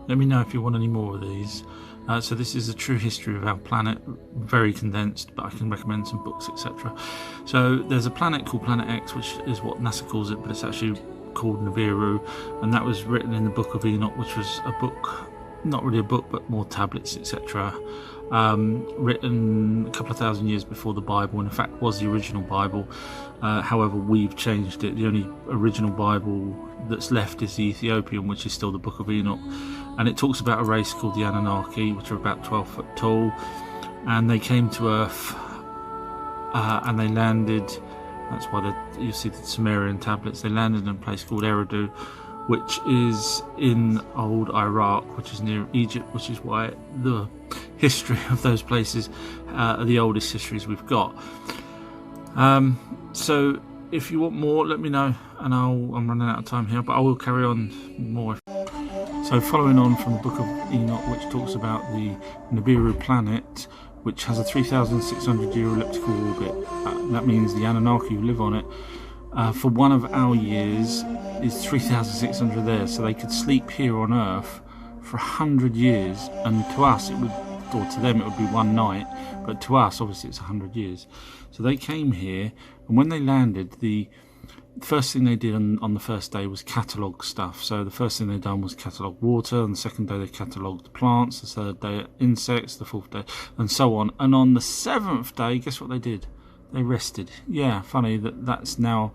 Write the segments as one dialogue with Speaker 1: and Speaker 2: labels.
Speaker 1: Let me know if you want any more of these. So this is a true history of our planet, very condensed, but I can recommend some books, etc. So there's a planet called Planet X, which is what NASA calls it, but it's actually called Nibiru, and that was written in the Book of Enoch, which was a book, not really a book, but more tablets, etc. Written a couple of thousand years before the Bible, and in fact was the original Bible. However, we've changed it. The only original Bible that's left is the Ethiopian, which is still the Book of Enoch, and it talks about a race called the Anunnaki, which are about 12 foot tall, and they came to Earth and they landed. That's why you see the Sumerian tablets. They landed in a place called Eridu, which is in old Iraq, which is near Egypt, which is why the history of those places are the oldest histories we've got. So if you want more, let me know, and I'm running out of time here, but I will carry on more. So following on from the Book of Enoch, which talks about the Nibiru planet, which has a 3,600 year elliptical orbit. That means the Anunnaki who live on it, for one of our years, is 3,600 there, so they could sleep here on Earth for 100 years, and to us it would, or to them it would be one night, but to us obviously it's 100 years. So they came here, and when they landed, the first thing they did on the first day was catalogue stuff. So the first thing they done was catalogue water, and the second day they catalogued plants, the third day insects, the fourth day, and so on. And on the seventh day, guess what they did? They rested. Yeah, funny that's now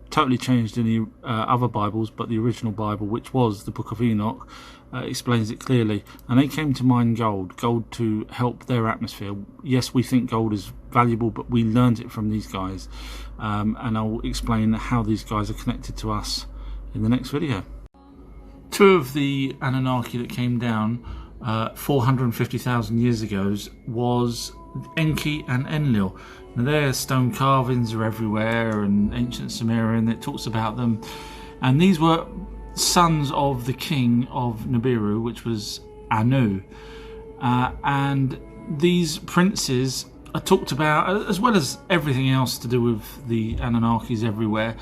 Speaker 1: totally changed in the other Bibles, but the original Bible, which was the Book of Enoch, explains it clearly. And they came to mine gold to help their atmosphere. Yes, we think gold is valuable, but we learned it from these guys, and I'll explain how these guys are connected to us in the next video. Two of the Anunnaki that came down 450,000 years ago was Enki and Enlil. Now their stone carvings are everywhere, and ancient Sumerian, it talks about them, and these were sons of the king of Nibiru, which was Anu, and these princes are talked about, as well as everything else to do with the Anunnakis everywhere,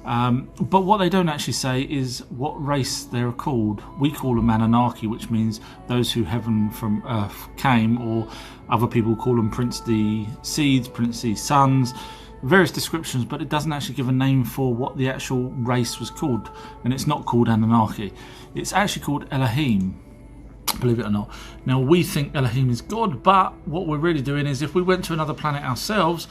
Speaker 1: but what they don't actually say is what race they're called. We call them Anunnaki, which means those who heaven from earth came, or other people call them princely seeds, princely sons, various descriptions, but it doesn't actually give a name for what the actual race was called, and it's not called Anunnaki. It's actually called Elohim, believe it or not. Now we think Elohim is God, but what we're really doing is, if we went to another planet ourselves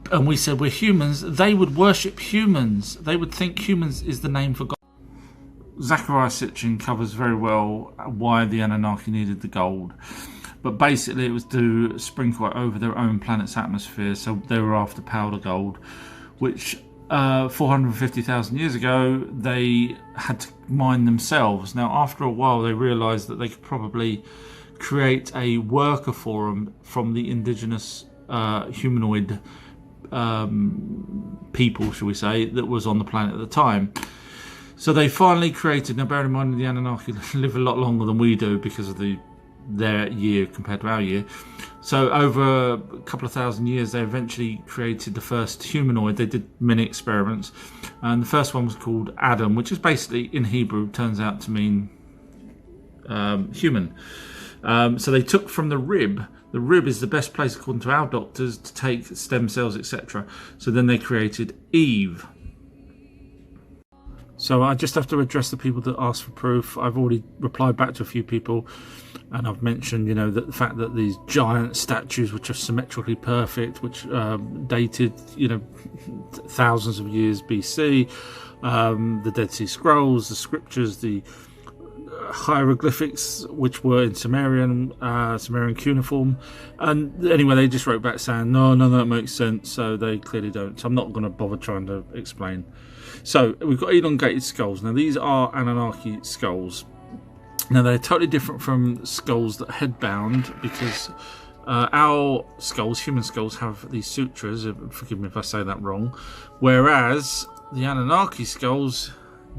Speaker 1: and we said we're humans, they would worship humans. They would think humans is the name for God. Zachariah Sitchin covers very well why the Anunnaki needed the gold. But basically it was to sprinkle it over their own planet's atmosphere, so they were after powder gold, which 450,000 years ago they had to mine themselves. Now after a while they realised that they could probably create a worker for them from the indigenous humanoid people, shall we say, that was on the planet at the time. So they finally created, now bear in mind the Anunnaki live a lot longer than we do because of their year compared to our year. So over a couple of thousand years they eventually created the first humanoid. They did many experiments, and the first one was called Adam, which is basically in Hebrew turns out to mean human. So they took from the rib. The rib is the best place, according to our doctors, to take stem cells, etc. So then they created Eve. So I just have to address the people that asked for proof. I've already replied back to a few people, and I've mentioned, that the fact that these giant statues, which are symmetrically perfect, which dated, thousands of years BC, the Dead Sea Scrolls, the scriptures, the hieroglyphics, which were in Sumerian cuneiform, and anyway they just wrote back saying no, that makes sense, so they clearly don't. So I'm not going to bother trying to explain. So we've got elongated skulls. Now these are Anunnaki skulls. Now they're totally different from skulls that are headbound, because our skulls, human skulls, have these sutras, forgive me if I say that wrong, whereas the Anunnaki skulls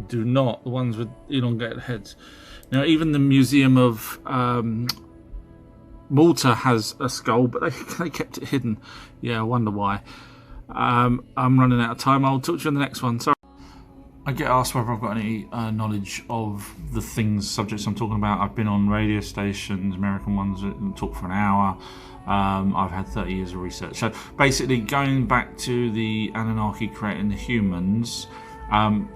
Speaker 1: do not, the ones with elongated heads. Now even the Museum of Malta has a skull, but they kept it hidden. Yeah, I wonder why. I'm running out of time. I'll talk to you on the next one. Sorry. I get asked whether I've got any knowledge of the subjects I'm talking about. I've been on radio stations, American ones, that talk for an hour. I've had 30 years of research. So basically, going back to the Anunnaki creating the humans,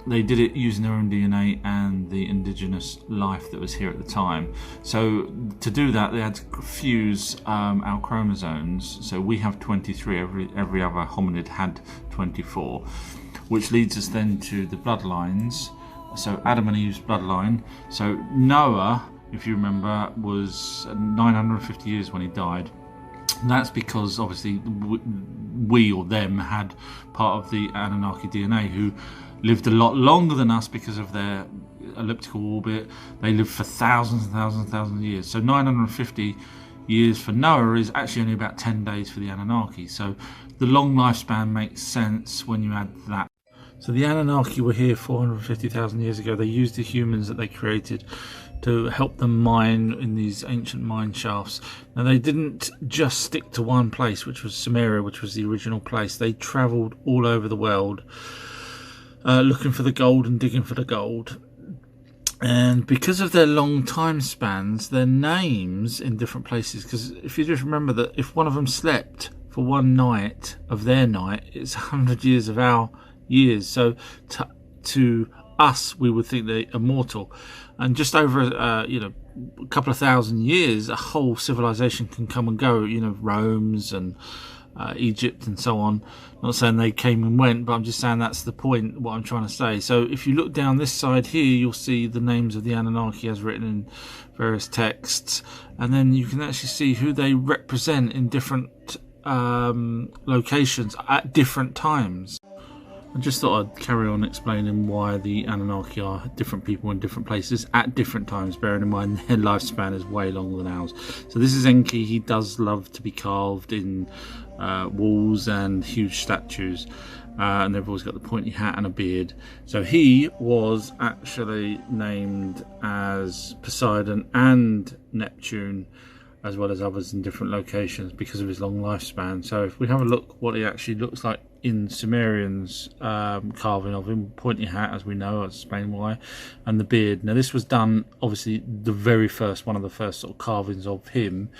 Speaker 1: they did it using their own DNA and the indigenous life that was here at the time. So to do that, they had to fuse our chromosomes. So we have 23, every other hominid had 24, which leads us then to the bloodlines. So Adam and Eve's bloodline. So Noah, if you remember, was 950 years when he died. And that's because obviously we or them had part of the Anunnaki DNA who lived a lot longer than us because of their elliptical orbit. They lived for thousands and thousands and thousands of years. So 950 years for Noah is actually only about 10 days for the Anunnaki. So the long lifespan makes sense when you add that. So the Anunnaki were here 450,000 years ago. They used the humans that they created to help them mine in these ancient mine shafts. Now they didn't just stick to one place, which was Sumeria, which was the original place. They travelled all over the world looking for the gold and digging for the gold. And because of their long time spans, their names in different places, because if you just remember that if one of them slept for one night of their night, it's 100 years of our years. So to us, we would think they're immortal. And just over a couple of thousand years, a whole civilization can come and go. Rome's and Egypt and so on. Not saying they came and went, but I'm just saying that's the point, what I'm trying to say. So if you look down this side here, you'll see the names of the Anunnaki as written in various texts, and then you can actually see who they represent in different locations at different times. I just thought I'd carry on explaining why the Anunnaki are different people in different places at different times, bearing in mind their lifespan is way longer than ours. So this is Enki. He does love to be carved in walls and huge statues, and they've always got the pointy hat and a beard. So he was actually named as Poseidon and Neptune, as well as others in different locations because of his long lifespan. So if we have a look what he actually looks like in Sumerians carving of him, pointy hat, as we know, I'll explain why, and the beard. Now this was done obviously one of the first sort of carvings of him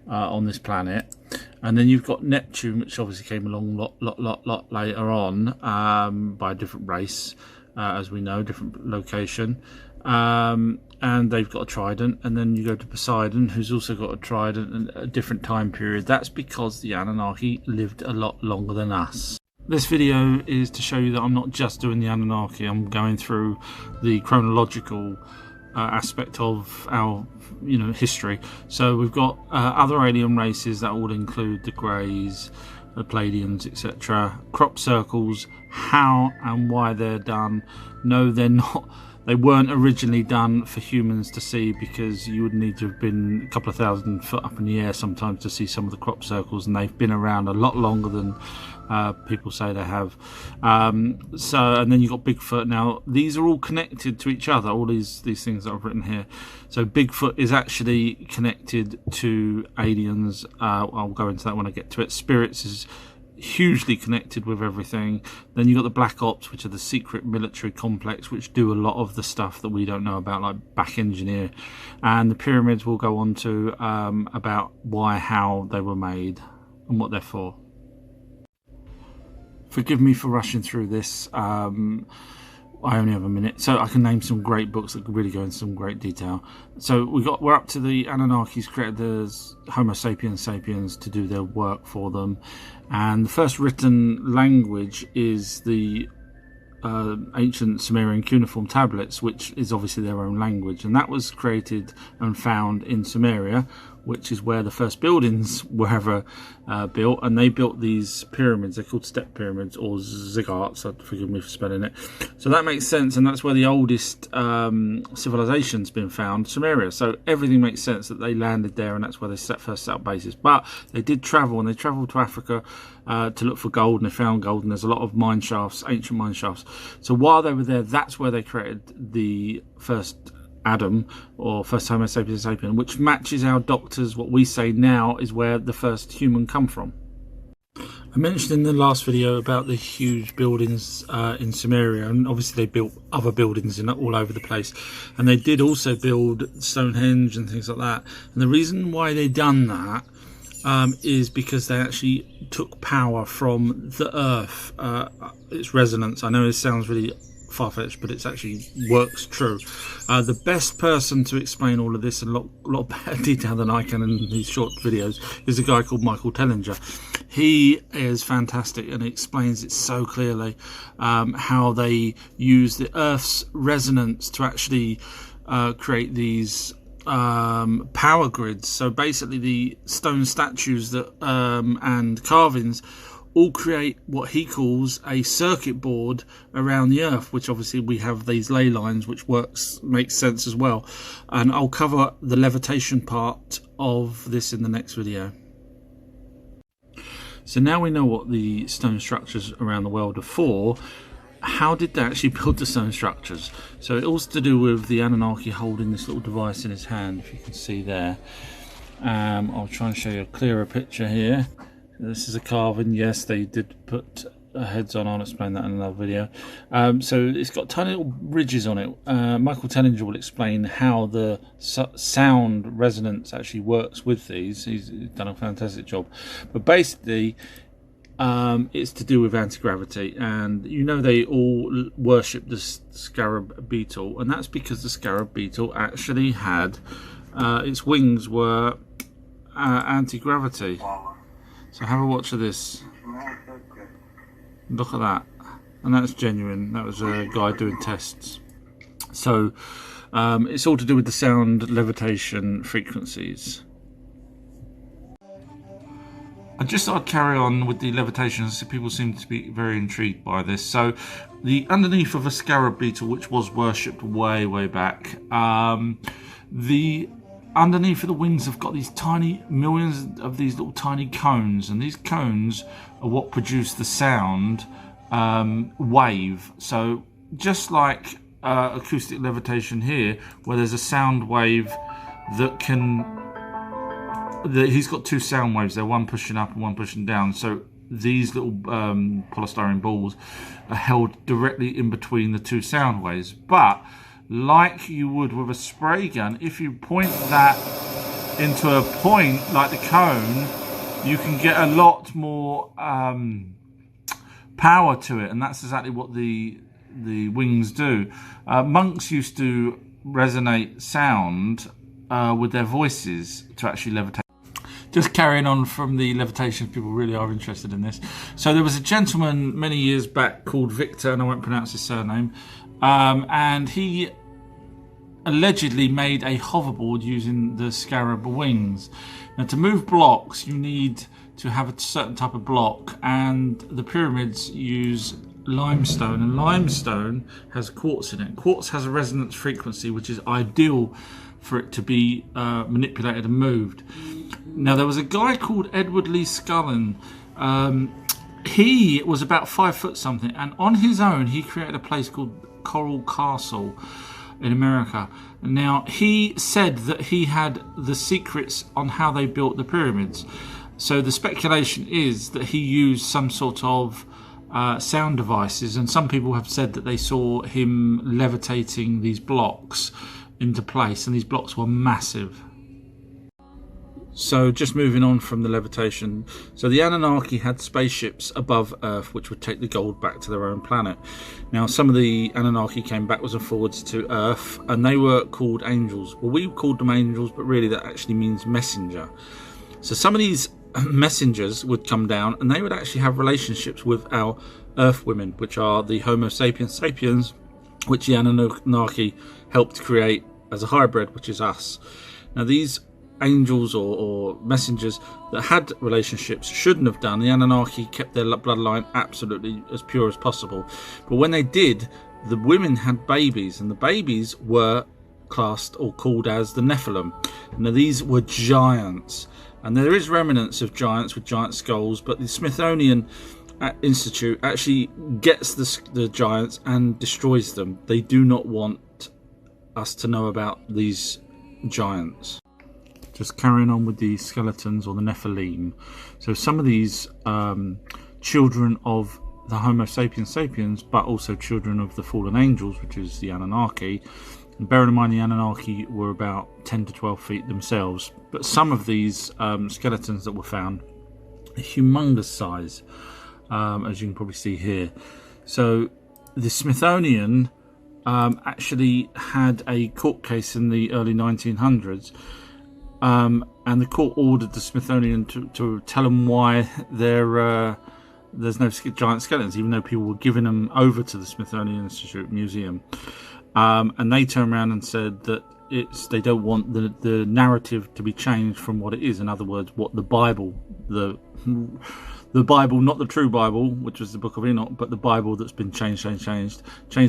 Speaker 1: on this planet. And then you've got Neptune, which obviously came along lot later on by a different race, as we know, different location. And they've got a trident, and then you go to Poseidon, who's also got a trident and a different time period. That's because the Anunnaki lived a lot longer than us. This video is to show you that I'm not just doing the Anunnaki, I'm going through the chronological aspect of our history. So we've got other alien races that would include the Greys, the Pleiadians, etc. Crop circles, how and why they're done. No, they're not. They weren't originally done for humans to see, because you would need to have been a couple of 1,000 foot up in the air sometimes to see some of the crop circles, and they've been around a lot longer than people say they have. And then you've got Bigfoot. Now these are all connected to each other, all these things that I've written here. So Bigfoot is actually connected to aliens. I'll go into that when I get to it. Spirits is hugely connected with everything. Then you've got the Black Ops, which are the secret military complex, which do a lot of the stuff that we don't know about, like back engineer. And the pyramids will go on to about why, how they were made and what they're for. Forgive me for rushing through this. I only have a minute, so I can name some great books that really go into some great detail. So we're up to the Anunnakis created the Homo sapiens sapiens to do their work for them, and the first written language is the ancient Sumerian cuneiform tablets, which is obviously their own language, and that was created and found in Sumeria, which is where the first buildings were ever built, and they built these pyramids. They're called step pyramids or ziggurats, so forgive me for spelling it. So that makes sense, and that's where the oldest civilization's been found, Sumeria. So everything makes sense that they landed there, and that's where they first set up bases. But they did travel, and they travelled to Africa to look for gold, and they found gold, and there's a lot of mine shafts, ancient mine shafts. So while they were there, that's where they created the first Adam, or first Homo sapiens sapien, which matches our doctors. What we say now is where the first human come from. I mentioned in the last video about the huge buildings in Samaria, and obviously they built other buildings in all over the place, and they did also build Stonehenge and things like that. And the reason why they done that is because they actually took power from the earth, its resonance. I know it sounds really far-fetched, but it actually works true. The best person to explain all of this in a lot better detail than I can in these short videos is a guy called Michael Tellinger. He is fantastic and explains it so clearly, how they use the earth's resonance to actually create these power grids. So basically the stone statues that and carvings all create what he calls a circuit board around the earth, which obviously we have these ley lines, which makes sense as well. And I'll cover the levitation part of this in the next video. So now we know what the stone structures around the world are for. How did they actually build the stone structures? So it all's to do with the Anunnaki holding this little device in his hand, if you can see there. I'll try and show you a clearer picture here. This is a carving. Yes, they did put heads on. I'll explain that in another video. So it's got tiny little ridges on it. Michael Tellinger will explain how the sound resonance actually works with these. He's done a fantastic job. But basically, it's to do with anti-gravity, and you know they all worship the scarab beetle, and that's because the scarab beetle actually had its wings were anti-gravity. So have a watch of this. Look at that. And that's genuine. That was a guy doing tests. So it's all to do with the sound levitation frequencies. I just thought I'd carry on with the levitation, so people seem to be very intrigued by this. So the underneath of a scarab beetle, which was worshipped way back, the underneath of the wings have got these tiny millions of these little tiny cones, and these cones are what produce the sound wave. So just like acoustic levitation here, where there's a sound wave that he's got two sound waves there, one pushing up and one pushing down. So these little polystyrene balls are held directly in between the two sound waves. But like you would with a spray gun, if you point that into a point like the cone, you can get a lot more power to it, and that's exactly what the wings do. Monks used to resonate sound with their voices to actually levitate. Just carrying on from the levitation, people really are interested in this. So there was a gentleman many years back called Victor, and I won't pronounce his surname, and he allegedly made a hoverboard using the scarab wings. Now, to move blocks, you need to have a certain type of block, and the pyramids use limestone, and limestone has quartz in it. Quartz has a resonance frequency which is ideal for it to be manipulated and moved. Now, there was a guy called Edward Lee Scullin. He was about 5 foot something, and on his own he created a place called Coral Castle in America. Now, he said that he had the secrets on how they built the pyramids. So the speculation is that he used some sort of sound devices, and some people have said that they saw him levitating these blocks into place, and these blocks were massive. So just moving on from the levitation, so the Anunnaki had spaceships above Earth which would take the gold back to their own planet. Now, some of the Anunnaki came backwards and forwards to Earth, and they were called angels. Well, we called them angels, but really that actually means messenger. So some of these messengers would come down, and they would actually have relationships with our Earth women, which are the Homo sapiens sapiens, which the Anunnaki helped create as a hybrid, which is us. Now, these angels or messengers that had relationships shouldn't have done. The Anunnaki kept their bloodline absolutely as pure as possible, but when they did, the women had babies, and the babies were classed or called as the Nephilim. Now, these were giants, and there is remnants of giants with giant skulls, but the Smithsonian Institute actually gets the giants and destroys them. They do not want us to know about these giants. Just carrying on with the skeletons or the Nephilim. So some of these children of the Homo sapiens sapiens, but also children of the fallen angels, which is the Anunnaki. And bearing in mind the Anunnaki were about 10 to 12 feet themselves, but some of these skeletons that were found are humongous size, as you can probably see here. So the Smithsonian actually had a court case in the early 1900s, and the court ordered the Smithsonian to tell them why there's no giant skeletons, even though people were giving them over to the Smithsonian Institute Museum. And they turned around and said that they don't want the narrative to be changed from what it is. In other words, what the Bible, the Bible, not the true Bible, which was the Book of Enoch, but the Bible that's been changed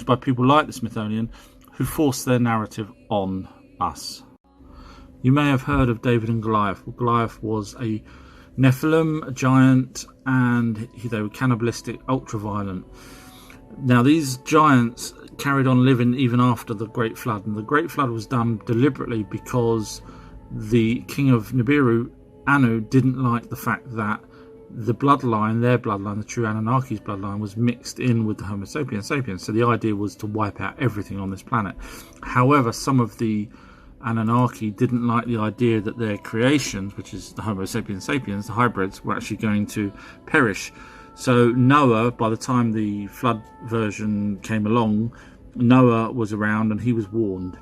Speaker 1: by people like the Smithsonian, who forced their narrative on us. You may have heard of David and Goliath. Well, Goliath was a Nephilim, a giant, and they were cannibalistic, ultra-violent. Now, these giants carried on living even after the Great Flood, and the Great Flood was done deliberately because the king of Nibiru, Anu, didn't like the fact that the bloodline, their bloodline, the true Anunnaki's bloodline, was mixed in with the Homo sapiens sapiens. So the idea was to wipe out everything on this planet. However, some of the Anunnaki didn't like the idea that their creations, which is the Homo sapiens sapiens, the hybrids, were actually going to perish. So Noah, by the time the flood version came along, Noah was around and he was warned.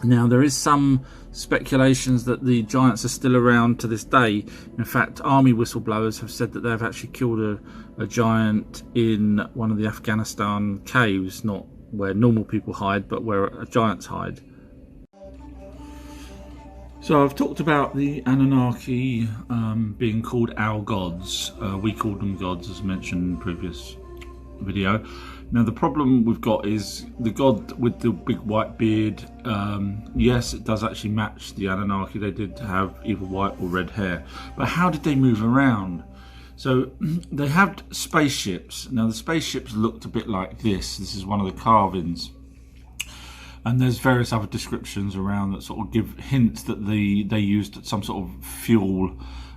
Speaker 1: Now, there is some speculations that the giants are still around to this day. In fact, army whistleblowers have said that they've actually killed a giant in one of the Afghanistan caves, not where normal people hide, but where giants hide. So I've talked about the Anunnaki being called our gods. We called them gods, as mentioned in the previous video. Now, the problem we've got is the god with the big white beard. Yes, it does actually match the Anunnaki. They did have either white or red hair. But how did they move around? So they had spaceships. Now, the spaceships looked a bit like this. This is one of the carvings. And there's various other descriptions around that sort of give hints that they used some sort of fuel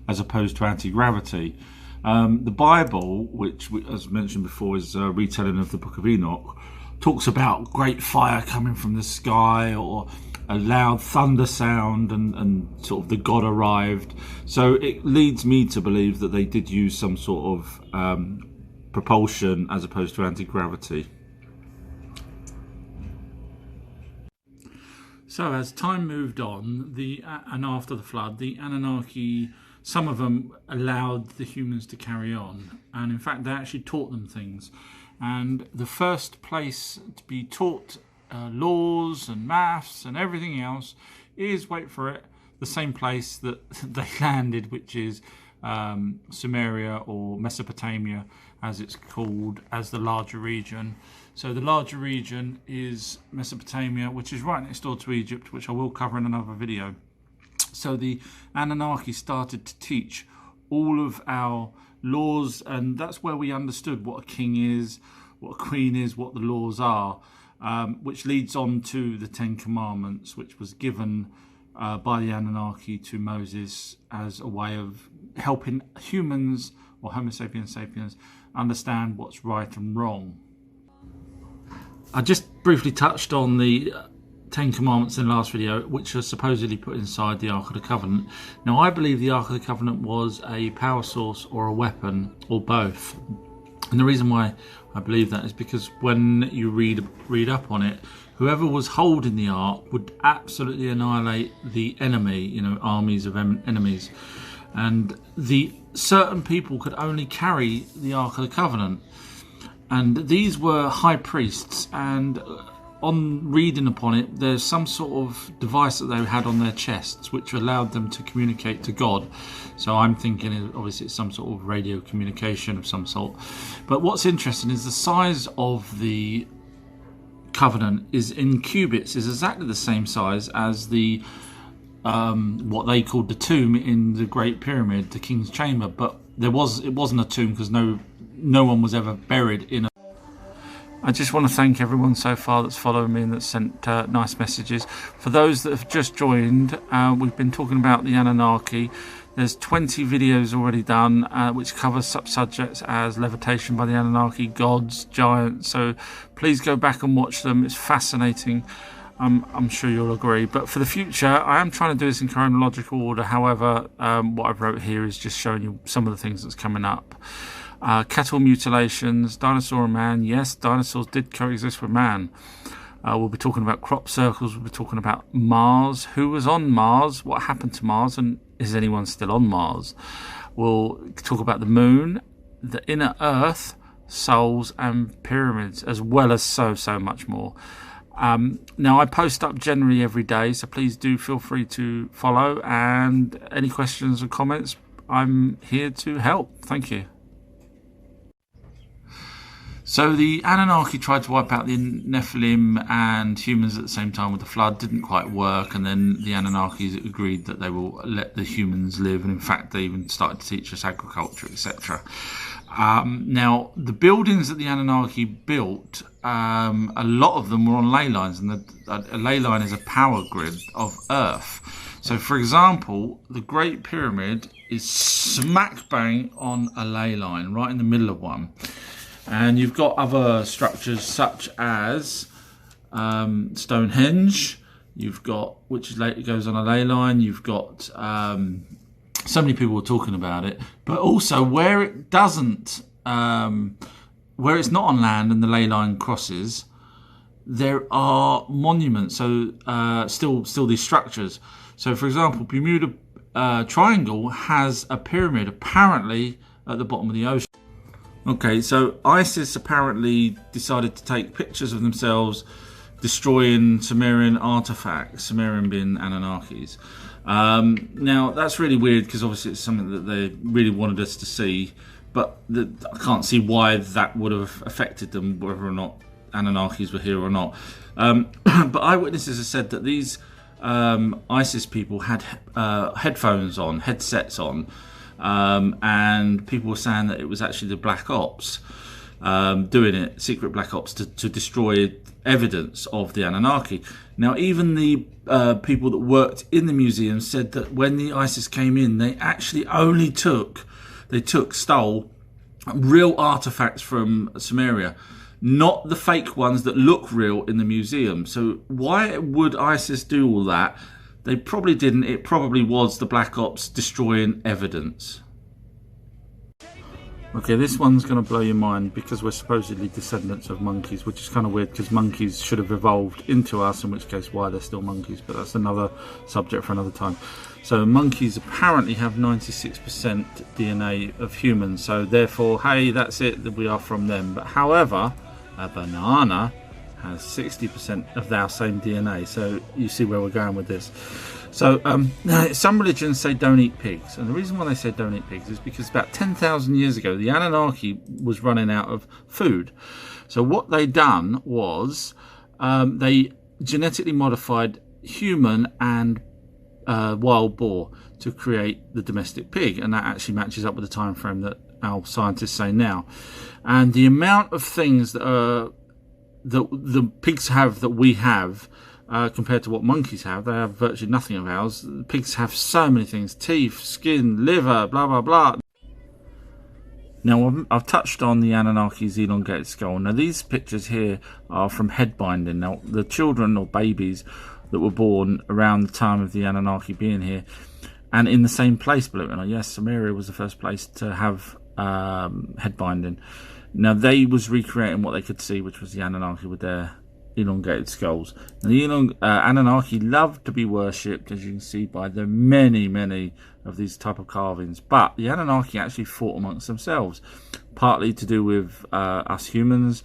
Speaker 1: as opposed to anti-gravity. The Bible, which, as mentioned before, is a retelling of the Book of Enoch, talks about great fire coming from the sky or a loud thunder sound and sort of the God arrived. So it leads me to believe that they did use some sort of propulsion as opposed to anti-gravity. So as time moved on, and after the flood, the Anunnaki, some of them allowed the humans to carry on. And in fact, they actually taught them things. And the first place to be taught laws and maths and everything else is, wait for it, the same place that they landed, which is Sumeria, or Mesopotamia, as it's called, as the larger region. So the larger region is Mesopotamia, which is right next door to Egypt, which I will cover in another video. So the Anunnaki started to teach all of our laws, and that's where we understood what a king is, what a queen is, what the laws are, which leads on to the Ten Commandments, which was given by the Anunnaki to Moses as a way of helping humans, or Homo sapiens sapiens, understand what's right and wrong. I just briefly touched on the Ten Commandments in the last video, which are supposedly put inside the Ark of the Covenant. Now, I believe the Ark of the Covenant was a power source or a weapon, or both. And the reason why I believe that is because when you read up on it, whoever was holding the Ark would absolutely annihilate the enemy, armies of enemies. And certain people could only carry the Ark of the Covenant. And these were high priests, and on reading upon it, there's some sort of device that they had on their chests which allowed them to communicate to God. So I'm thinking obviously it's some sort of radio communication of some sort. But what's interesting is the size of the covenant is in cubits, is exactly the same size as the what they called the tomb in the Great Pyramid, the King's Chamber. But it wasn't a tomb, because no one was ever buried in I just want to thank everyone so far that's following me and that's sent nice messages. For those that have just joined, we've been talking about the Anunnaki. There's 20 videos already done which cover such subjects as levitation by the Anunnaki, gods, giants. So please go back and watch them. It's fascinating. I'm sure you'll agree. But for the future, I am trying to do this in chronological order. However, what I've wrote here is just showing you some of the things that's coming up. Cattle mutilations, dinosaur and man. Yes, dinosaurs did coexist with man. We'll be talking about crop circles. We'll be talking about Mars. Who was on Mars? What happened to Mars? And is anyone still on Mars? We'll talk about the moon, the inner earth, souls and pyramids, as well as so much more. Now, I post up generally every day, so please do feel free to follow. And any questions or comments, I'm here to help. Thank you. So the Anunnaki tried to wipe out the Nephilim and humans at the same time with the flood. Didn't quite work, and then the Anunnaki agreed that they will let the humans live, and in fact they even started to teach us agriculture, etc. Now, the buildings that the Anunnaki built, a lot of them were on ley lines, and a ley line is a power grid of Earth. So, for example, the Great Pyramid is smack bang on a ley line, right in the middle of one. And you've got other structures such as Stonehenge, you've got, which later goes on a ley line, you've got, so many people were talking about it, but also where it doesn't, where it's not on land and the ley line crosses, there are monuments, so still these structures. So for example, Bermuda Triangle has a pyramid apparently at the bottom of the ocean. Okay, so ISIS apparently decided to take pictures of themselves destroying Sumerian artifacts, Sumerian being Anunnakis. Now, that's really weird because obviously it's something that they really wanted us to see, but I can't see why that would have affected them, whether or not Anunnakis were here or not. But eyewitnesses have said that these ISIS people had headphones on, headsets on, and people were saying that it was actually the Black Ops doing it, secret Black Ops, to destroy evidence of the Anunnaki. Now, even the people that worked in the museum said that when the ISIS came in, they actually only stole real artifacts from Sumeria, not the fake ones that look real in the museum. So why would ISIS do all that? They probably didn't. It probably was the Black Ops destroying evidence. Okay, this one's going to blow your mind because we're supposedly descendants of monkeys, which is kind of weird because monkeys should have evolved into us, in which case why they're still monkeys, but that's another subject for another time. So monkeys apparently have 96% DNA of humans, so therefore, hey, that's it, that we are from them. But however, a banana has 60% of our same DNA, so you see where we're going with this. So some religions say don't eat pigs, and the reason why they say don't eat pigs is because about 10,000 years ago the Anunnaki was running out of food. So what they done was they genetically modified human and wild boar to create the domestic pig, and that actually matches up with the time frame that our scientists say now. And the amount of things that the pigs have that we have compared to what monkeys have, they have virtually nothing of ours. The pigs have so many things: teeth, skin, liver, blah blah blah. Now, I've touched on the Anunnaki's elongated skull. Now, these pictures here are from head binding. Now, the children or babies that were born around the time of the Anunnaki being here, and in the same place, believe it or not. Yes, Sumeria was the first place to have head binding. Now, they was recreating what they could see, which was the Anunnaki with their elongated skulls. Now, the Anunnaki loved to be worshipped, as you can see by the many of these type of carvings. But the Anunnaki actually fought amongst themselves, partly to do with us humans,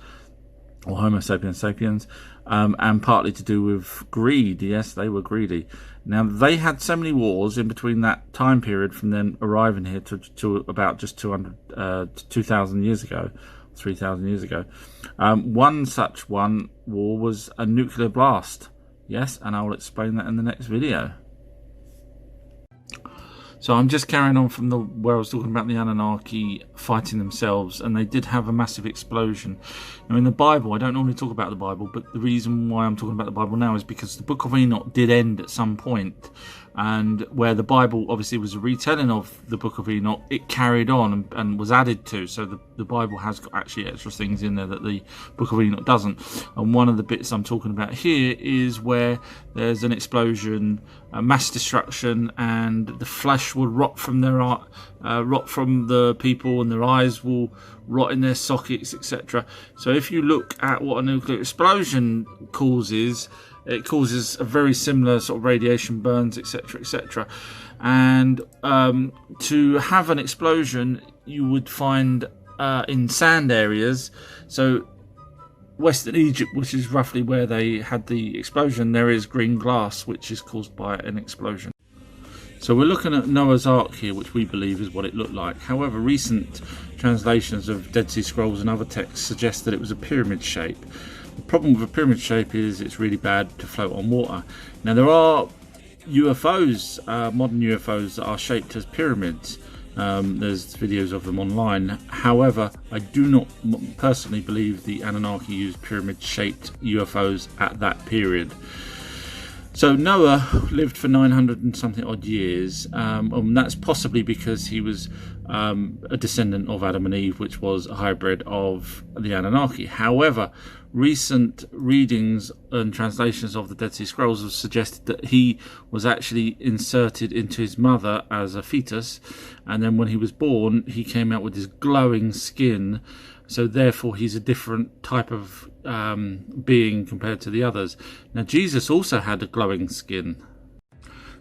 Speaker 1: or Homo sapiens sapiens, and partly to do with greed. Yes, they were greedy. Now, they had so many wars in between that time period from them arriving here to about just 2,000 years ago, 3,000 years ago. One such war was a nuclear blast. Yes, and I will explain that in the next video. So I'm just carrying on from where I was talking about the Anunnaki fighting themselves, and they did have a massive explosion. Now in the Bible, I don't normally talk about the Bible, but the reason why I'm talking about the Bible now is because the Book of Enoch did end at some point, and where the Bible obviously was a retelling of the Book of Enoch, it carried on and was added to. So the Bible has got actually extra things in there that the Book of Enoch doesn't. And one of the bits I'm talking about here is where there's an explosion, a mass destruction, and the flesh will rot from rot from the people, and their eyes will rot in their sockets, etc. So if you look at what a nuclear explosion causes, it causes a very similar sort of radiation, burns, etc., etc. And to have an explosion, you would find in sand areas. So Western Egypt, which is roughly where they had the explosion, there is green glass, which is caused by an explosion. So we're looking at Noah's Ark here, which we believe is what it looked like. However, recent translations of Dead Sea Scrolls and other texts suggest that it was a pyramid shape. The problem with a pyramid shape is it's really bad to float on water. Now there are UFOs, modern UFOs, that are shaped as pyramids. There's videos of them online. However, I do not personally believe the Anunnaki used pyramid-shaped UFOs at that period. So Noah lived for 900 and something odd years, and that's possibly because he was a descendant of Adam and Eve, which was a hybrid of the Anunnaki. However, recent readings and translations of the Dead Sea Scrolls have suggested that he was actually inserted into his mother as a fetus, and then when he was born, he came out with this glowing skin. So therefore he's a different type of being compared to the others. Now Jesus also had a glowing skin.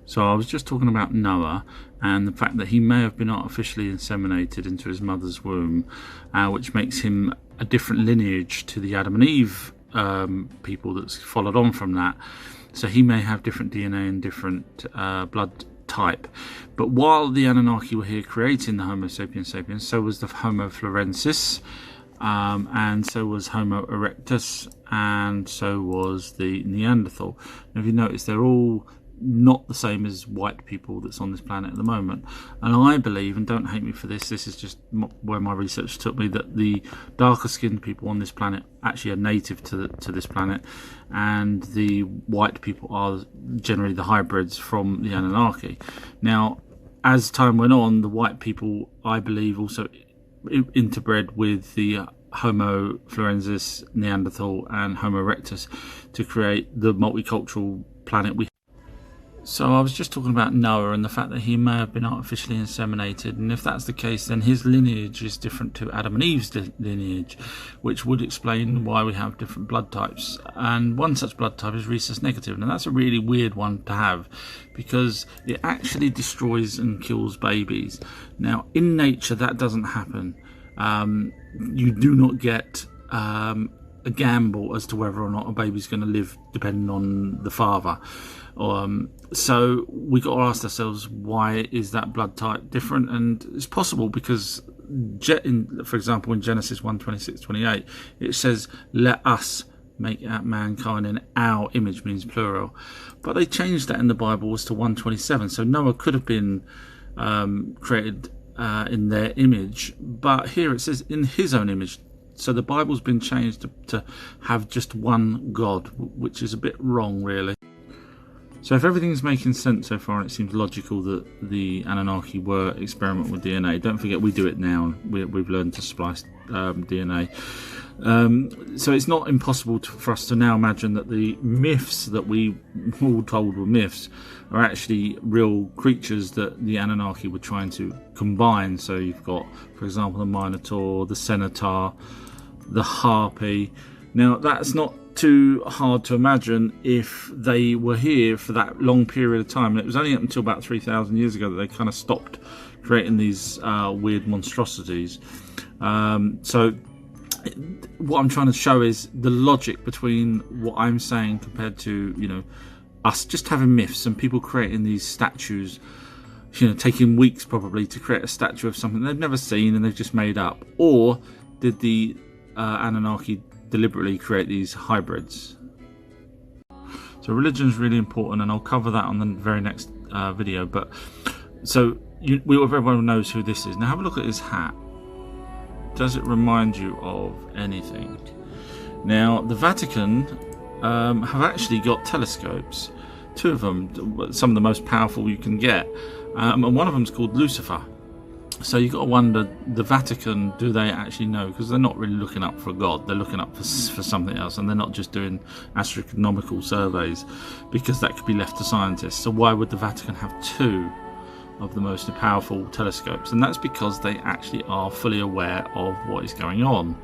Speaker 1: So I was just talking about Noah and the fact that he may have been artificially inseminated into his mother's womb, which makes him a different lineage to the Adam and Eve people that's followed on from that. So he may have different DNA and different blood type. But while the Anunnaki were here creating the Homo sapiens sapiens, so was the Homo florensis, and so was Homo erectus, and so was the Neanderthal. Now, if you notice, they're all not the same as white people that's on this planet at the moment. And I believe, and don't hate me for this, this is just where my research took me, that the darker skinned people on this planet actually are native to this planet, and the white people are generally the hybrids from the Anunnaki. Now, as time went on, the white people, I believe, also interbred with the Homo florensis, Neanderthal, and Homo erectus to create the multicultural planet we have. So I was just talking about Noah and the fact that he may have been artificially inseminated, and if that's the case, then his lineage is different to Adam and Eve's lineage, which would explain why we have different blood types. And one such blood type is rhesus negative, and that's a really weird one to have because it actually destroys and kills babies. Now in nature that doesn't happen. You do not get a gamble as to whether or not a baby's going to live depending on the father. So we got to ask ourselves, why is that blood type different? And it's possible because, for example, in Genesis 1:26-28, it says, "Let us make mankind in our image," means plural. But they changed that in the Bible as to 1:27. So Noah could have been created in their image, but here it says in his own image. So the Bible's been changed to have just one God, which is a bit wrong, really. So if everything's making sense so far, and it seems logical that the Anunnaki were experimenting with DNA, don't forget we do it now. We've learned to splice DNA. So it's not impossible for us to now imagine that the myths that we all told were myths are actually real creatures that the Anunnaki were trying to combine. So you've got, for example, the Minotaur, the Centaur, the Harpy. Now that's not too hard to imagine if they were here for that long period of time. And it was only up until about 3,000 years ago that they kind of stopped creating these weird monstrosities. So what I'm trying to show is the logic between what I'm saying compared to, you know, us just having myths and people creating these statues, you know, taking weeks probably to create a statue of something they've never seen and they've just made up. Or did the Anunnaki deliberately create these hybrids? So religion is really important, and I'll cover that on the very next video. But So everyone knows who this is. Now have a look at his hat. Does it remind you of anything? Now the Vatican have actually got telescopes, 2 of them, some of the most powerful you can get, and one of them is called Lucifer. So you've got to wonder, the Vatican, do they actually know? Because they're not really looking up for God, they're looking up for something else, and they're not just doing astronomical surveys, because that could be left to scientists. So why would the Vatican have 2 of the most powerful telescopes? And that's because they actually are fully aware of what is going on.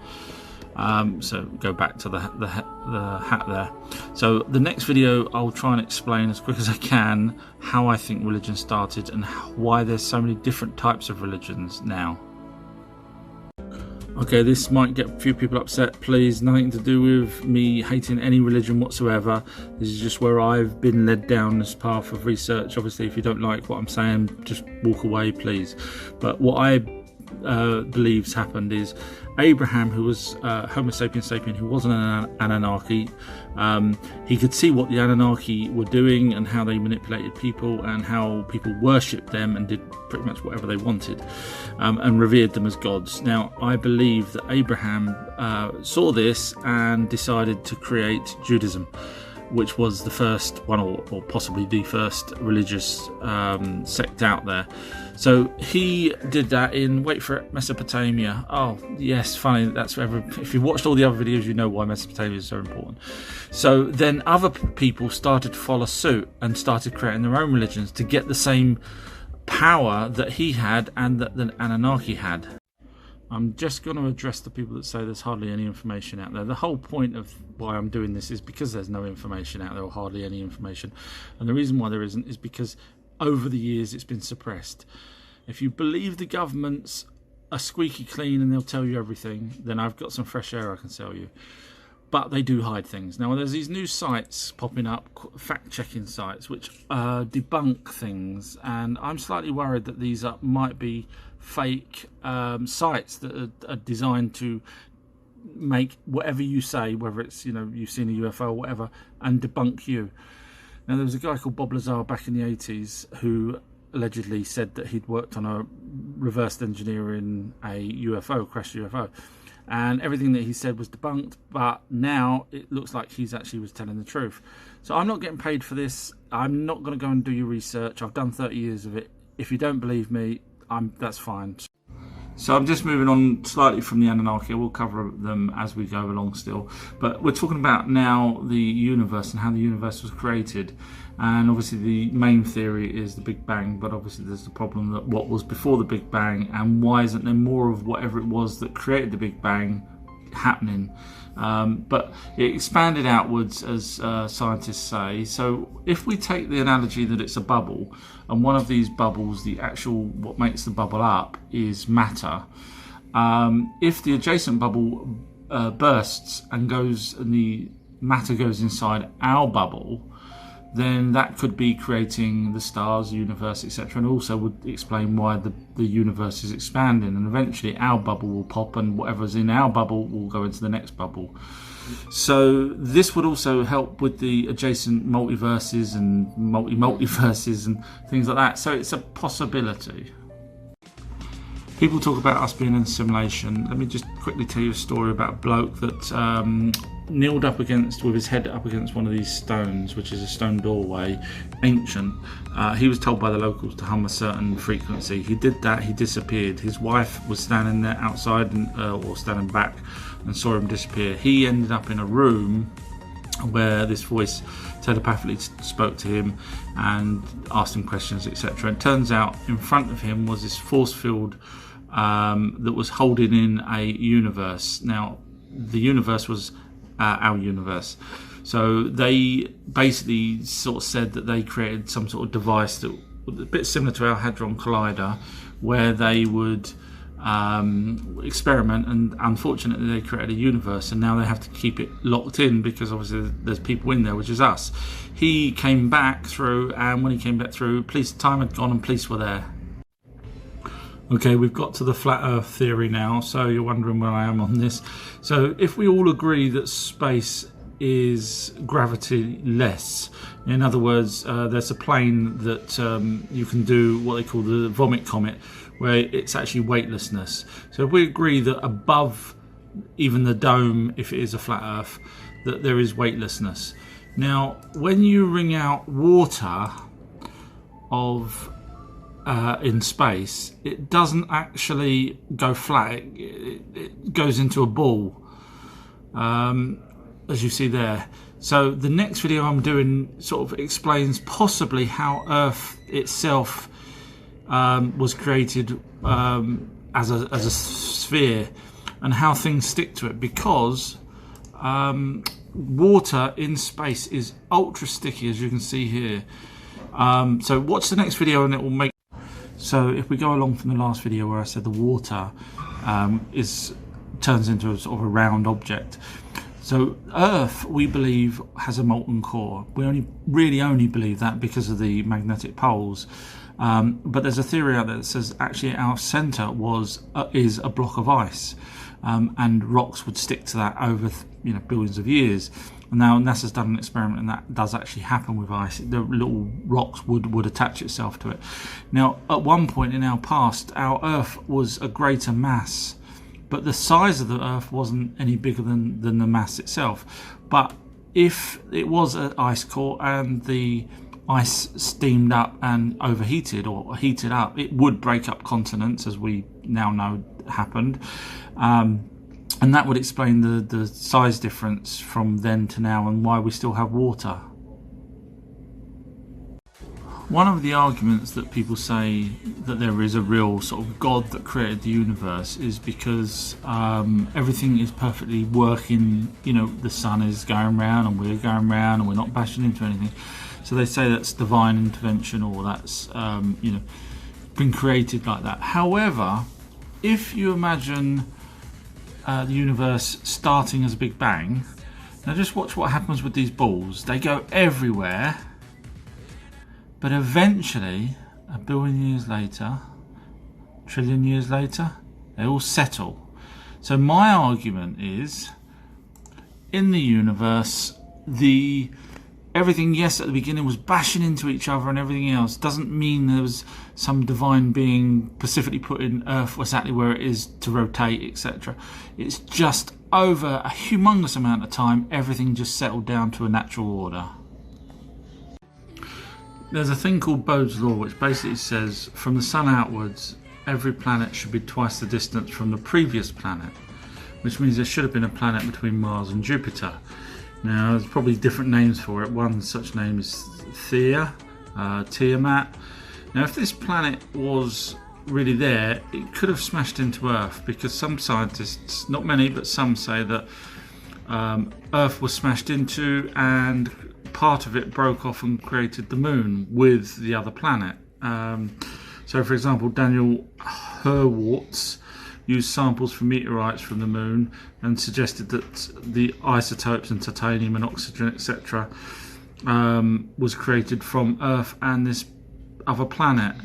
Speaker 1: So go back to the hat there. So the next video I'll try and explain as quick as I can how I think religion started and why there's so many different types of religions now. Okay, this might get a few people upset. Please, nothing to do with me hating any religion whatsoever. This is just where I've been led down this path of research. Obviously, if you don't like what I'm saying, just walk away, please. But what I believes happened is Abraham, who was Homo sapiens sapien, who wasn't an Anunnaki, he could see what the Anunnaki were doing and how they manipulated people and how people worshipped them and did pretty much whatever they wanted, and revered them as gods. Now I believe that Abraham saw this and decided to create Judaism, which was the first one, or possibly the first religious sect out there. So he did that in, wait for it, Mesopotamia. Oh yes, funny, that's where if you've watched all the other videos, you know why Mesopotamia is so important. So then other people started to follow suit and started creating their own religions to get the same power that he had and that the Anunnaki had. I'm just going to address the people that say there's hardly any information out there. The whole point of why I'm doing this is because there's no information out there, or hardly any information. And the reason why there isn't is because over the years it's been suppressed. If you believe the governments are squeaky clean and they'll tell you everything, then I've got some fresh air I can sell you. But they do hide things. Now there's these new sites popping up, fact-checking sites, which debunk things. And I'm slightly worried that these might be fake sites that are designed to make whatever you say, whether it's, you know, you've seen a UFO or whatever, and debunk you. Now there was a guy called Bob Lazar back in the 80s who allegedly said that he'd worked on a reverse engineering a UFO, crashed UFO, and everything that he said was debunked. But now it looks like he's actually was telling the truth. So I'm not getting paid for this. I'm not going to go and do your research. I've done 30 years of it. If you don't believe me, that's fine. So I'm just moving on slightly from the Anunnaki. We'll cover them as we go along still. But we're talking about now the universe and how the universe was created. And obviously the main theory is the Big Bang, but obviously there's the problem that what was before the Big Bang, and why isn't there more of whatever it was that created the Big Bang happening? But it expanded outwards, as scientists say. So if we take the analogy that it's a bubble, and one of these bubbles, the actual, what makes the bubble up is matter. If the adjacent bubble bursts and the matter goes inside our bubble, then that could be creating the stars, the universe, etc., and also would explain why the universe is expanding, and eventually our bubble will pop and whatever's in our bubble will go into the next bubble. So this would also help with the adjacent multiverses and multiverses and things like that. So it's a possibility. People talk about us being in simulation. Let me just quickly tell you a story about a bloke that kneeled up against, with his head up against one of these stones, which is a stone doorway, ancient. He was told by the locals to hum a certain frequency. He did that, he disappeared. His wife was standing there outside or standing back and saw him disappear. He ended up in a room where this voice telepathically spoke to him and asked him questions, etc. And it turns out in front of him was this force field that was holding in a universe. Now the universe was our universe. So they basically sort of said that they created some sort of device that was a bit similar to our Hadron Collider, where they would experiment, and unfortunately they created a universe, and now they have to keep it locked in because obviously there's people in there, which is us. He came back through, and when he came back through, time had gone and police were there. Okay, we've got to the flat earth theory now, so you're wondering where I am on this. So if we all agree that space is gravity-less. In other words, there's a plane that you can do what they call the vomit comet, where it's actually weightlessness. So if we agree that above even the dome, if it is a flat Earth, that there is weightlessness. Now, when you wring out water in space, it doesn't actually go flat. It goes into a ball, as you see there. So the next video I'm doing sort of explains possibly how Earth itself was created as a sphere, and how things stick to it, because water in space is ultra sticky, as you can see here. So watch the next video and it will make. So if we go along from the last video where I said the water turns into a sort of a round object. So Earth, we believe, has a molten core. We really only believe that because of the magnetic poles. But there's a theory out there that says actually our centre is a block of ice, and rocks would stick to that over billions of years. And now NASA's done an experiment, and that does actually happen with ice. The little rocks would attach itself to it. Now, at one point in our past, our Earth was a greater mass, but the size of the Earth wasn't any bigger than the mass itself. But if it was an ice core and the ice steamed up and overheated or heated up, it would break up continents, as we now know happened. And that would explain the size difference from then to now, and why we still have water. One of the arguments that people say that there is a real sort of God that created the universe is because everything is perfectly working. The sun is going round and we're going round and we're not bashing into anything. So they say that's divine intervention, or that's been created like that. However, if you imagine the universe starting as a big bang, now just watch what happens with these balls. They go everywhere, but eventually, a billion years later, trillion years later, they all settle. So my argument is, in the universe, everything, yes, at the beginning was bashing into each other and everything else, doesn't mean there was some divine being specifically put in Earth exactly where it is to rotate, etc. It's just over a humongous amount of time, everything just settled down to a natural order. There's a thing called Bode's law, which basically says from the sun outwards, every planet should be twice the distance from the previous planet, which means there should have been a planet between Mars and Jupiter. Now, there's probably different names for it. One such name is Tiamat. Now, if this planet was really there, it could have smashed into Earth, because some scientists, not many, but some say that Earth was smashed into and part of it broke off and created the moon with the other planet. So, for example, Daniel Hurwitz used samples from meteorites from the moon and suggested that the isotopes and titanium and oxygen, etc., was created from Earth and this other planet.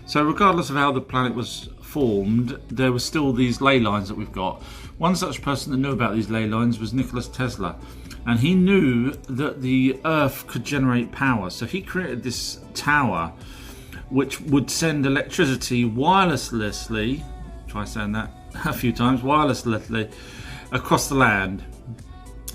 Speaker 1: So regardless of how the planet was formed, there were still these ley lines that we've got. One such person that knew about these ley lines was Nikola Tesla, and he knew that the Earth could generate power. So he created this tower which would send electricity wirelessly, try saying that a few times, wirelessly across the land.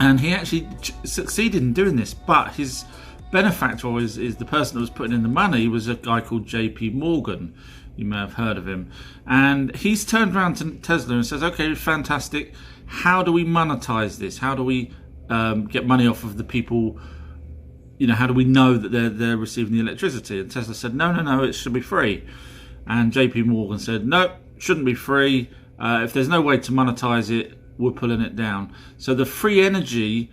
Speaker 1: And he actually succeeded in doing this, but his benefactor is the person that was putting in the money was a guy called JP Morgan. You may have heard of him. And he's turned around to Tesla and says, okay, fantastic, how do we monetize this? How do we get money off of the people? How do we know that they're receiving the electricity? And Tesla said, no, it should be free. And JP Morgan said, no, shouldn't be free. If there's no way to monetize it, we're pulling it down. So the free energy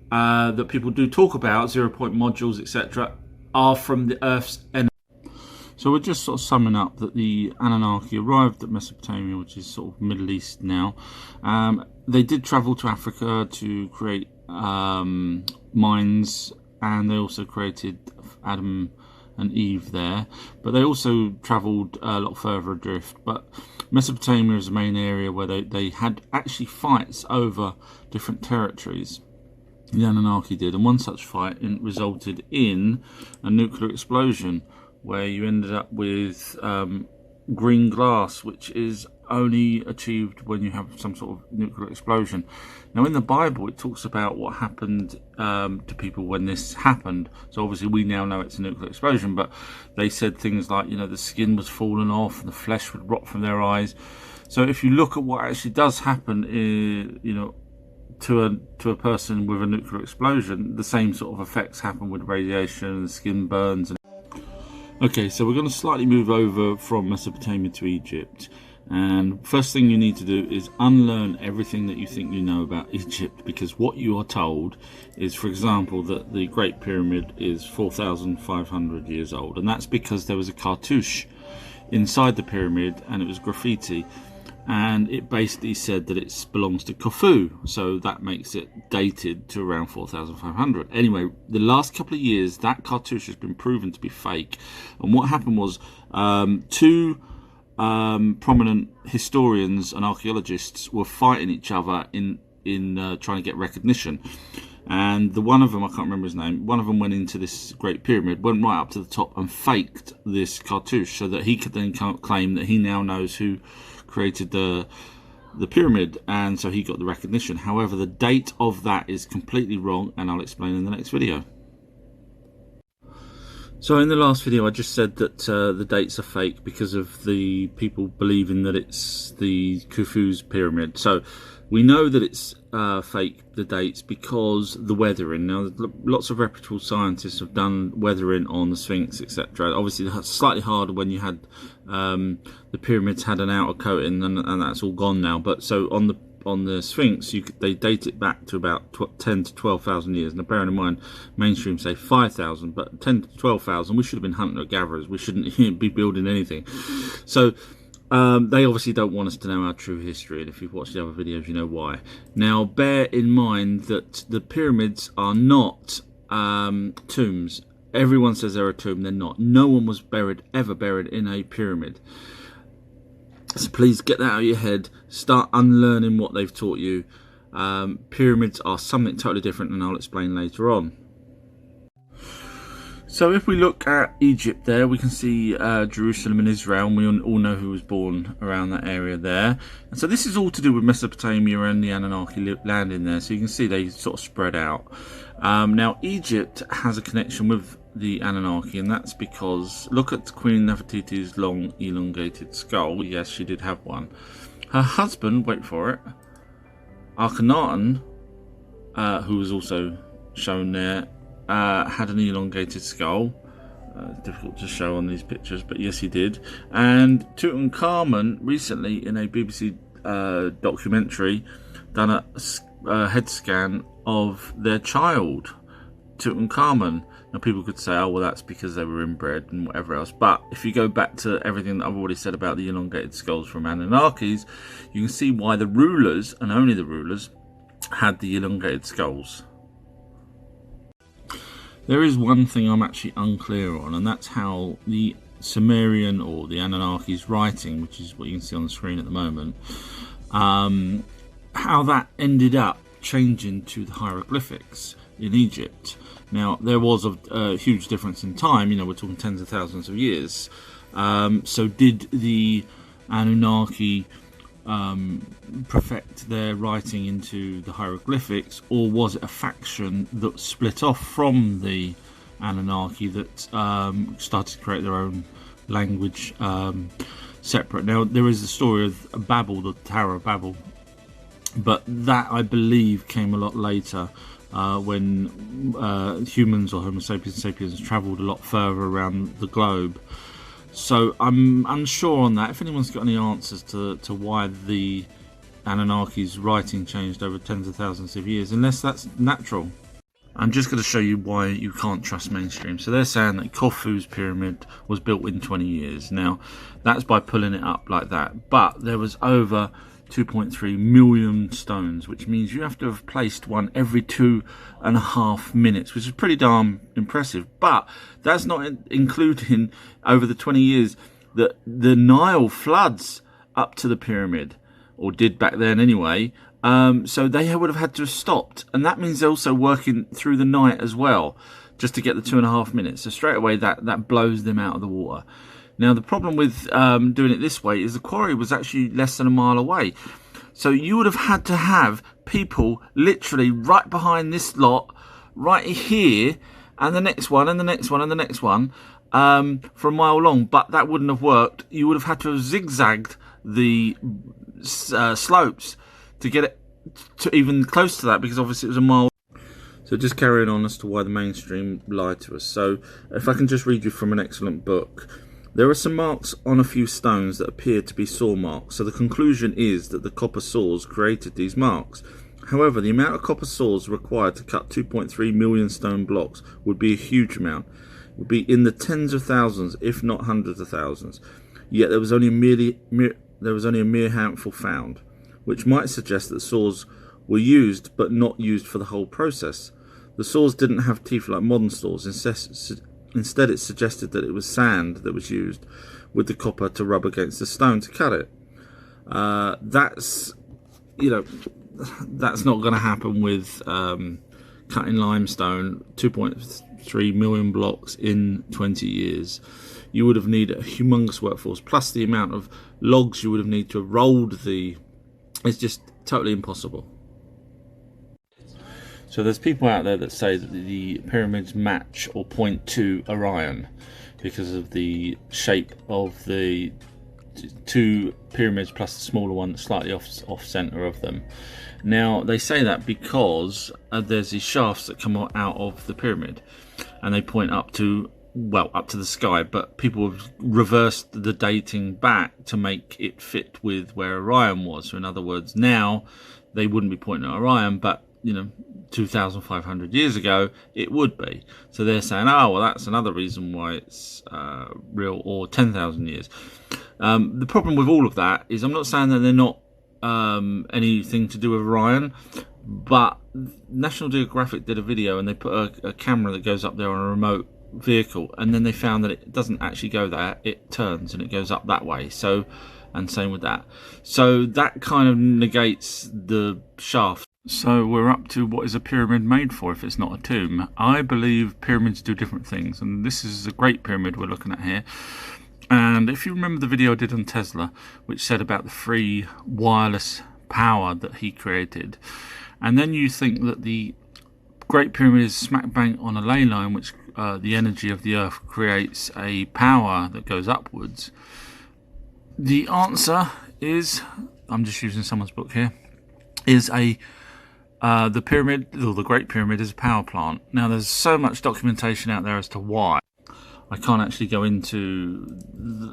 Speaker 1: that people do talk about, 0-point modules, etc., are from the Earth's energy. So we're just sort of summing up that the Anunnaki arrived at Mesopotamia, which is sort of Middle East now. They did travel to Africa to create mines, and they also created Adam and Eve there, but they also travelled a lot further adrift. But Mesopotamia is the main area where they had actually fights over different territories. The Anunnaki did, and one such fight resulted in a nuclear explosion where you ended up with green glass, which is only achieved when you have some sort of nuclear explosion. Now in the Bible it talks about what happened to people when this happened. So obviously we now know it's a nuclear explosion, but they said things like, you know, the skin was falling off and the flesh would rot from their eyes. So if you look at what actually does happen, you know, to a person with a nuclear explosion, the same sort of effects happen with radiation and skin burns. Okay, so we're going to slightly move over from Mesopotamia to Egypt. And first thing you need to do is unlearn everything that you think you know about Egypt, because what you are told is, for example, that the Great Pyramid is 4,500 years old, and that's because there was a cartouche inside the pyramid and it was graffiti, and it basically said that it belongs to Khufu, so that makes it dated to around 4,500. Anyway, the last couple of years that cartouche has been proven to be fake, and what happened was two prominent historians and archaeologists were fighting each other in trying to get recognition. And the one of them, I can't remember his name, one of them went into this Great Pyramid, went right up to the top and faked this cartouche so that he could then claim that he now knows who created the pyramid, and so he got the recognition. However, the date of that is completely wrong, and I'll explain in the next video. So in the last video I just said that the dates are fake because of the people believing that it's the Khufu's pyramid. So we know that it's fake, the dates, because the weathering. Now lots of reputable scientists have done weathering on the Sphinx, etc. Obviously it's slightly harder when you had the pyramids had an outer coating, and that's all gone now. But so on the Sphinx, they date it back to about 10 to 12,000 years. Now, bearing in mind, mainstream say 5,000, but 10 to 12,000, we should have been hunter-gatherers. We shouldn't be building anything. So they obviously don't want us to know our true history, and if you've watched the other videos, you know why. Now, bear in mind that the pyramids are not tombs. Everyone says they're a tomb. They're not. No one was ever buried in a pyramid. So please get that out of your head. Start unlearning what they've taught you. Pyramids are something totally different, and I'll explain later on. So if we look at Egypt there, we can see Jerusalem and Israel, and we all know who was born around that area there. And so this is all to do with Mesopotamia and the Anunnaki land in there. So you can see they sort of spread out. Now Egypt has a connection with the Anunnaki, and that's because look at Queen Nefertiti's long elongated skull. Yes, she did have one. Her husband, wait for it, Akhenaten, who was also shown there, had an elongated skull. Difficult to show on these pictures, but yes, he did. And Tutankhamun recently, in a BBC documentary, done a head scan of their child, Tutankhamun. Now people could say, oh well, that's because they were inbred and whatever else, but if you go back to everything that I've already said about the elongated skulls from Anunnakis, you can see why the rulers, and only the rulers, had the elongated skulls. There is one thing I'm actually unclear on, and that's how the Sumerian or the Anunnaki's writing, which is what you can see on the screen at the moment, how that ended up changing to the hieroglyphics in Egypt. Now there was a huge difference in time, you know, we're talking tens of thousands of years. So did the Anunnaki perfect their writing into the hieroglyphics, or was it a faction that split off from the Anunnaki that started to create their own language separate? Now there is the story of Babel, the Tower of Babel, but that I believe came a lot later, when humans or Homo sapiens travelled a lot further around the globe. So I'm unsure on that. If anyone's got any answers to why the Anunnaki's writing changed over tens of thousands of years, unless that's natural. I'm just going to show you why you can't trust mainstream. So they're saying that Khufu's pyramid was built in 20 years. Now, that's by pulling it up like that. But there was over 2.3 million stones, which means you have to have placed one every 2.5 minutes, which is pretty darn impressive. But that's not including over the 20 years that the Nile floods up to the pyramid, or did back then anyway. So they would have had to have stopped, and that means they're also working through the night as well, just to get the 2.5 minutes. So straight away that blows them out of the water. Now the problem with doing it this way is the quarry was actually less than a mile away. So you would have had to have people literally right behind this lot, right here, and the next one, and the next one, and the next one, for a mile long. But that wouldn't have worked. You would have had to have zigzagged the slopes to get it to even close to that, because obviously it was a mile. So just carrying on as to why the mainstream lied to us. So if I can just read you from an excellent book. There are some marks on a few stones that appear to be saw marks, so the conclusion is that the copper saws created these marks. However, the amount of copper saws required to cut 2.3 million stone blocks would be a huge amount. It would be in the tens of thousands, if not hundreds of thousands. Yet there was only a mere handful found, which might suggest that saws were used but not used for the whole process. The saws didn't have teeth like modern saws. Instead, it suggested that it was sand that was used with the copper to rub against the stone to cut it. That's not going to happen with cutting limestone 2.3 million blocks in 20 years. You would have needed a humongous workforce, plus the amount of logs you would have needed to have rolled the... It's just totally impossible. So there's people out there that say that the pyramids match or point to Orion because of the shape of the two pyramids plus the smaller one slightly off center of them. Now they say that because there's these shafts that come out of the pyramid and they point up to, well, up to the sky, but people have reversed the dating back to make it fit with where Orion was. So in other words, now they wouldn't be pointing at Orion, but 2,500 years ago it would be. So they're saying, oh well, that's another reason why it's real, or 10,000 years. The problem with all of that is, I'm not saying that they're not anything to do with Orion, but National Geographic did a video and they put a camera that goes up there on a remote vehicle, and then they found that it doesn't actually go there, it turns and it goes up that way. So, and same with that. So that kind of negates the shaft. So we're up to what is a pyramid made for if it's not a tomb. I believe pyramids do different things, and this is a great pyramid we're looking at here. And if you remember the video I did on Tesla, which said about the free wireless power that he created, and then you think that the Great Pyramid is smack bang on a ley line, which the energy of the earth creates a power that goes upwards. The answer is, I'm just using someone's book here, is the pyramid, or the Great Pyramid, is a power plant. Now there's so much documentation out there as to why. I can't actually go into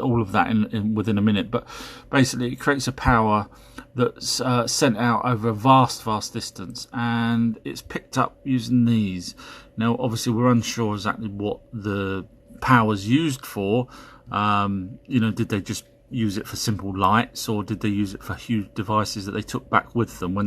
Speaker 1: all of that within a minute, but basically it creates a power that's sent out over a vast distance, and it's picked up using these. Now obviously we're unsure exactly what the power's used for. Did they just use it for simple lights, or did they use it for huge devices that they took back with them when they